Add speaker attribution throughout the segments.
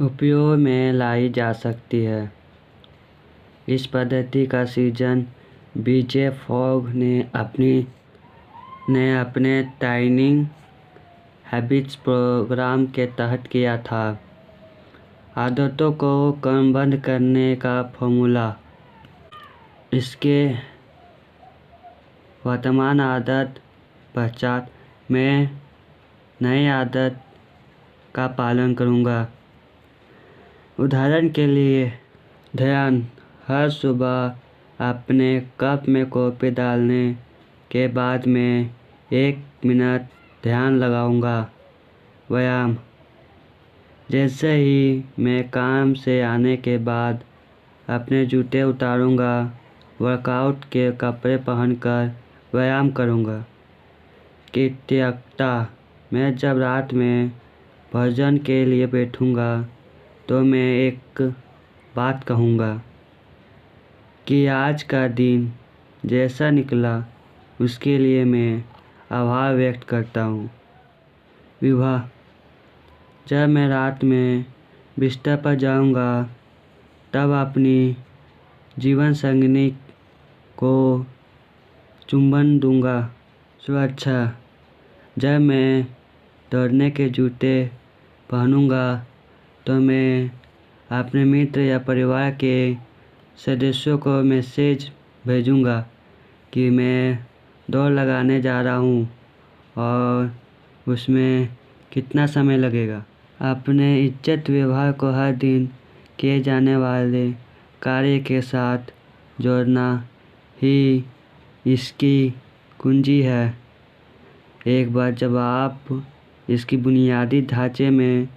Speaker 1: उपयोग में लाई जा सकती है। इस पद्धति का सृजन बीजे फॉग ने अपने टाइनिंग हैबिट्स प्रोग्राम के तहत किया था। आदतों को क्रमबद्ध करने का फॉर्मूला। इसके वर्तमान आदत पश्चात मैं नई आदत का पालन करूँगा। उदाहरण के लिए ध्यान। हर सुबह अपने कप में कॉफ़ी डालने के बाद मैं 1 मिनट ध्यान लगाऊंगा। व्यायाम। जैसे ही मैं काम से आने के बाद अपने जूते उतारूंगा, वर्कआउट के कपड़े पहनकर व्यायाम करूंगा। कृतज्ञता। मैं जब रात में भोजन के लिए बैठूंगा तो मैं एक बात कहूँगा कि आज का दिन जैसा निकला उसके लिए मैं आभार व्यक्त करता हूँ। विवाह। जब मैं रात में बिस्तर पर जाऊँगा तब अपनी जीवन संगिनी को चुंबन दूंगा। सुरक्षा। जब मैं दौड़ने के जूते पहनूंगा तो मैं अपने मित्र या परिवार के सदस्यों को मैसेज भेजूंगा कि मैं दौड़ लगाने जा रहा हूँ और उसमें कितना समय लगेगा। अपने इज्जत व्यवहार को हर दिन किए जाने वाले कार्य के साथ जोड़ना ही इसकी कुंजी है। एक बार जब आप इसकी बुनियादी ढांचे में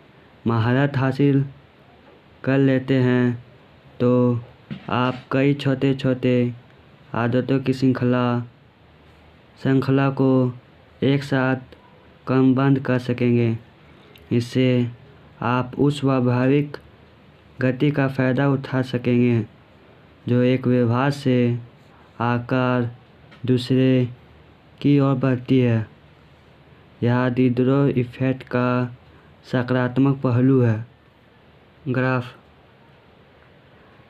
Speaker 1: महारत हासिल कर लेते हैं तो आप कई छोटे छोटे आदतों की श्रृंखला को एक साथ क्रमबद्ध कर सकेंगे। इससे आप उस स्वाभाविक गति का फ़ायदा उठा सकेंगे जो एक व्यवहार से आकार दूसरे की ओर बढ़ती है। यह डिडरो इफ़ेक्ट का सकारात्मक पहलू है। ग्राफ।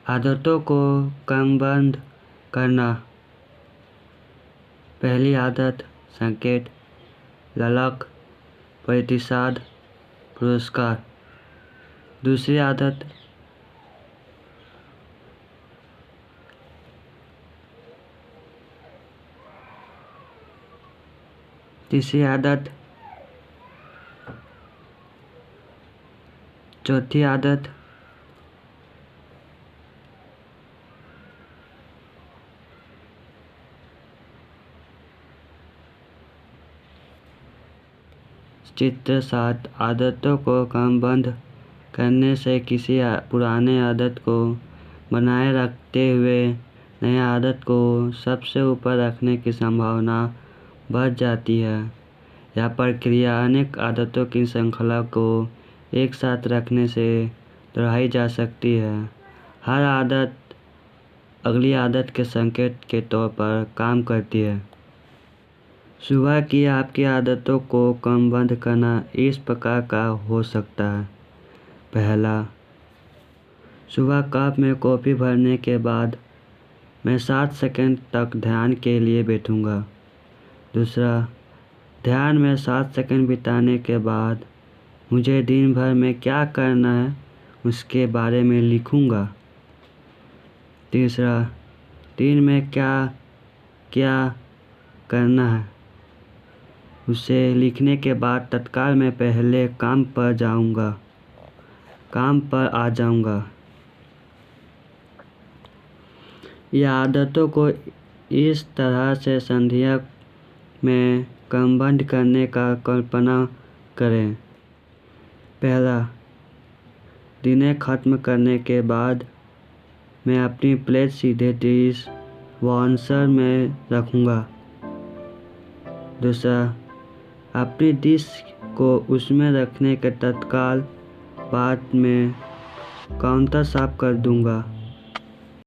Speaker 1: आदतों को क्रमबद्ध करना। पहली आदत संकेत, ललक, प्रतिसाद, पुरस्कार। दूसरी आदत तीसरी आदत, चौथी आदत, चित्र 7। आदतों को क्रमबद्ध करने से किसी पुराने आदत को बनाए रखते हुए नई आदत को सबसे ऊपर रखने की संभावना बढ़ जाती है। यह प्रक्रिया अनेक आदतों की श्रृंखला को एक साथ रखने से दोहराई जा सकती है। हर आदत अगली आदत के संकेत के तौर पर काम करती है। सुबह की आपकी आदतों को क्रमबद्ध करना इस प्रकार का हो सकता है। पहला, सुबह कप में कॉफ़ी भरने के बाद मैं 7 सेकंड तक ध्यान के लिए बैठूंगा। दूसरा, ध्यान में 7 सेकंड बिताने के बाद मुझे दिन भर में क्या करना है उसके बारे में लिखूंगा। तीसरा, दिन में क्या क्या करना है उसे लिखने के बाद तत्काल मैं पहले काम पर आ जाऊंगा। यह आदतों को इस तरह से संध्या में क्रमबद्ध करने का कल्पना करें। पहला, दिनें खत्म करने के बाद मैं अपनी प्लेट सीधे डिश वॉशर में रखूँगा। दूसरा, अपनी डिश को उसमें रखने के तत्काल बाद मैं काउंटर साफ कर दूँगा।